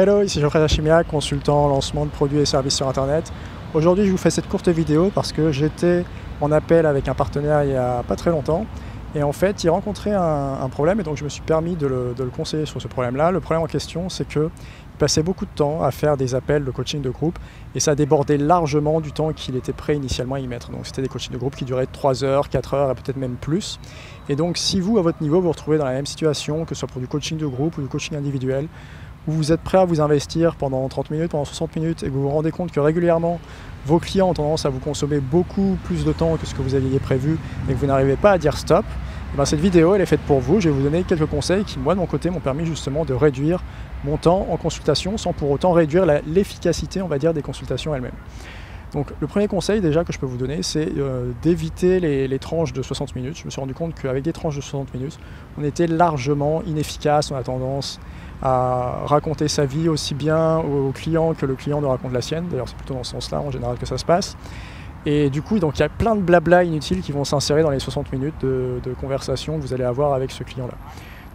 Hello, ici Geoffrey Chimiac, consultant lancement de produits et services sur Internet. Aujourd'hui, je vous fais cette courte vidéo parce que j'étais en appel avec un partenaire il n'y a pas très longtemps. Et en fait, il rencontrait un problème et donc je me suis permis de le conseiller sur ce problème-là. Le problème en question, c'est qu'il passait beaucoup de temps à faire des appels de coaching de groupe et ça débordait largement du temps qu'il était prêt initialement à y mettre. Donc c'était des coachings de groupe qui duraient 3 heures, 4 heures et peut-être même plus. Et donc si vous, à votre niveau, vous vous retrouvez dans la même situation, que ce soit pour du coaching de groupe ou du coaching individuel, où vous êtes prêt à vous investir pendant 30 minutes, pendant 60 minutes et que vous vous rendez compte que régulièrement vos clients ont tendance à vous consommer beaucoup plus de temps que ce que vous aviez prévu et que vous n'arrivez pas à dire stop, et bien cette vidéo elle est faite pour vous. Je vais vous donner quelques conseils qui moi de mon côté m'ont permis justement de réduire mon temps en consultation sans pour autant réduire l'efficacité on va dire des consultations elles-mêmes. Donc le premier conseil déjà que je peux vous donner, c'est d'éviter les tranches de 60 minutes. Je me suis rendu compte qu'avec des tranches de 60 minutes, on était largement inefficace. On a tendance à raconter sa vie aussi bien au client que le client ne raconte la sienne. D'ailleurs c'est plutôt dans ce sens-là en général que ça se passe. Et du coup, donc, il y a plein de blabla inutiles qui vont s'insérer dans les 60 minutes de conversation que vous allez avoir avec ce client-là.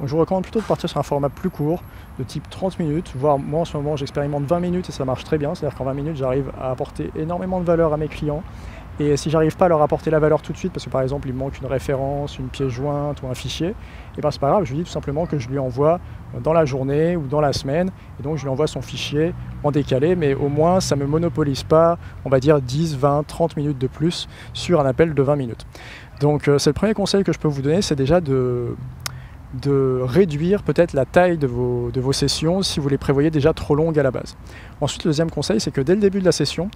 Donc je vous recommande plutôt de partir sur un format plus court, de type 30 minutes, voire moi en ce moment j'expérimente 20 minutes et ça marche très bien, c'est-à-dire qu'en 20 minutes j'arrive à apporter énormément de valeur à mes clients. Et si j'arrive pas à leur apporter la valeur tout de suite, parce que par exemple il me manque une référence, une pièce jointe ou un fichier, et ben c'est pas grave, je lui dis tout simplement que je lui envoie dans la journée ou dans la semaine, et donc je lui envoie son fichier en décalé, mais au moins ça me monopolise pas, on va dire 10, 20, 30 minutes de plus sur un appel de 20 minutes. Donc c'est le premier conseil que je peux vous donner, c'est déjà de réduire peut-être la taille de vos sessions si vous les prévoyez déjà trop longues à la base. Ensuite, le deuxième conseil, c'est que dès le début de la session,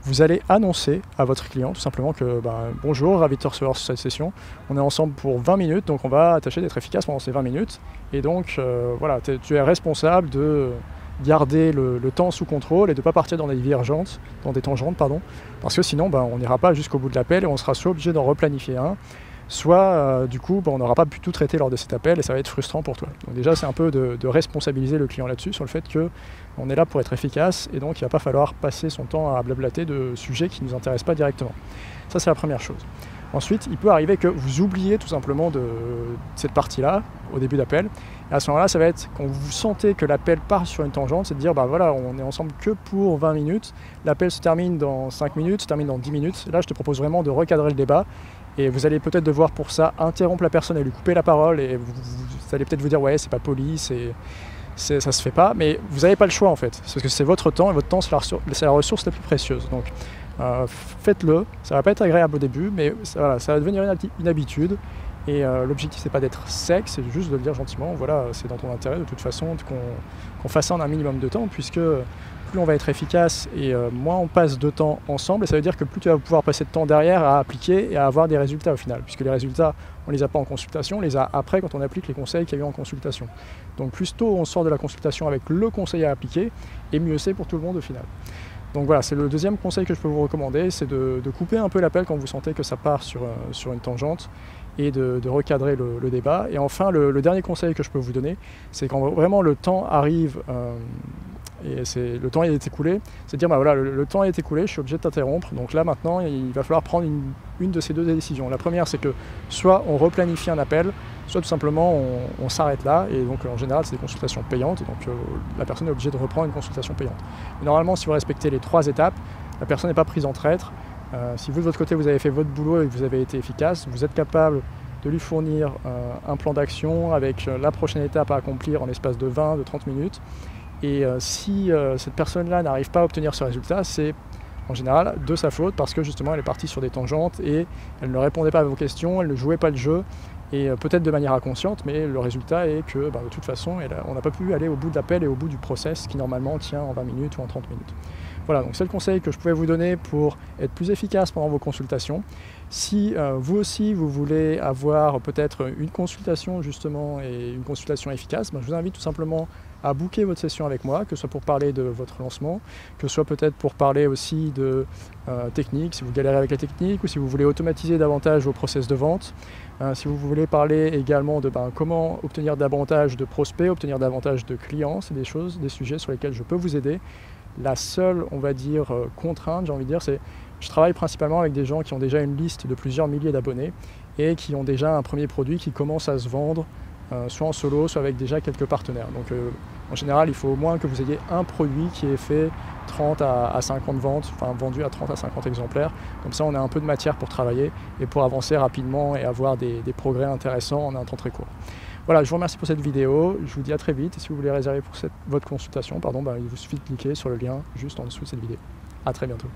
vous allez annoncer à votre client tout simplement que bonjour, ravi de te recevoir sur cette session, on est ensemble pour 20 minutes, donc on va tâcher d'être efficace pendant ces 20 minutes. Et donc voilà, tu es responsable de garder le temps sous contrôle et de ne pas partir dans des tangentes, parce que sinon on n'ira pas jusqu'au bout de l'appel et on sera soit obligé d'en replanifier un, soit du coup on n'aura pas pu tout traiter lors de cet appel et ça va être frustrant pour toi. Donc déjà c'est un peu de responsabiliser le client là-dessus sur le fait qu'on est là pour être efficace et donc il ne va pas falloir passer son temps à blablater de sujets qui ne nous intéressent pas directement. Ça c'est la première chose. Ensuite, il peut arriver que vous oubliez tout simplement de cette partie-là au début d'appel. Et à ce moment-là, ça va être quand vous sentez que l'appel part sur une tangente, c'est de dire voilà, on est ensemble que pour 20 minutes, l'appel se termine dans 5 minutes, se termine dans 10 minutes. Là, je te propose vraiment de recadrer le débat. Et vous allez peut-être devoir pour ça interrompre la personne et lui couper la parole. Et vous allez peut-être vous dire ouais, c'est pas poli, ça se fait pas. Mais vous n'avez pas le choix en fait, parce que c'est votre temps et votre temps c'est la ressource la plus précieuse. Donc faites-le, ça va pas être agréable au début, mais ça va devenir une habitude. Et l'objectif c'est pas d'être sec, c'est juste de le dire gentiment, voilà, c'est dans ton intérêt de toute façon qu'on fasse ça en un minimum de temps, puisque plus on va être efficace et moins on passe de temps ensemble, et ça veut dire que plus tu vas pouvoir passer de temps derrière à appliquer et à avoir des résultats au final, puisque les résultats on les a pas en consultation, on les a après quand on applique les conseils qu'il y a eu en consultation. Donc plus tôt on sort de la consultation avec le conseil à appliquer, et mieux c'est pour tout le monde au final. Donc voilà, c'est le deuxième conseil que je peux vous recommander, c'est de couper un peu l'appel quand vous sentez que ça part sur une tangente et de recadrer le débat. Et enfin, le dernier conseil que je peux vous donner, c'est quand vraiment le temps arrive et le temps est écoulé, c'est de dire voilà, le temps est écoulé, je suis obligé de t'interrompre, donc là maintenant il va falloir prendre une de ces deux décisions. La première c'est que soit on replanifie un appel, soit tout simplement on s'arrête là, et donc en général c'est des consultations payantes, donc la personne est obligée de reprendre une consultation payante. Mais normalement si vous respectez les 3 étapes, la personne n'est pas prise en traître. Si vous de votre côté vous avez fait votre boulot et que vous avez été efficace, vous êtes capable de lui fournir un plan d'action avec la prochaine étape à accomplir en l'espace de 20, de 30 minutes. Et si cette personne-là n'arrive pas à obtenir ce résultat, c'est en général de sa faute parce que justement elle est partie sur des tangentes et elle ne répondait pas à vos questions, elle ne jouait pas le jeu, et peut-être de manière inconsciente, mais le résultat est que de toute façon on n'a pas pu aller au bout de l'appel et au bout du process qui normalement tient en 20 minutes ou en 30 minutes. Voilà, donc c'est le conseil que je pouvais vous donner pour être plus efficace pendant vos consultations. Si vous aussi vous voulez avoir peut-être une consultation justement et une consultation efficace, je vous invite tout simplement à booker votre session avec moi, que ce soit pour parler de votre lancement, que ce soit peut-être pour parler aussi de technique, si vous galérez avec la technique, ou si vous voulez automatiser davantage vos process de vente, si vous voulez parler également de comment obtenir davantage de prospects, obtenir davantage de clients. C'est des sujets sur lesquels je peux vous aider. La seule, on va dire, contrainte, j'ai envie de dire, c'est je travaille principalement avec des gens qui ont déjà une liste de plusieurs milliers d'abonnés et qui ont déjà un premier produit qui commence à se vendre, soit en solo, soit avec déjà quelques partenaires. Donc En général, il faut au moins que vous ayez un produit qui est fait 30 à 50 ventes, enfin vendu à 30 à 50 exemplaires. Comme ça, on a un peu de matière pour travailler et pour avancer rapidement et avoir des progrès intéressants en un temps très court. Voilà, je vous remercie pour cette vidéo. Je vous dis à très vite. Et si vous voulez réserver pour votre consultation, il vous suffit de cliquer sur le lien juste en dessous de cette vidéo. À très bientôt.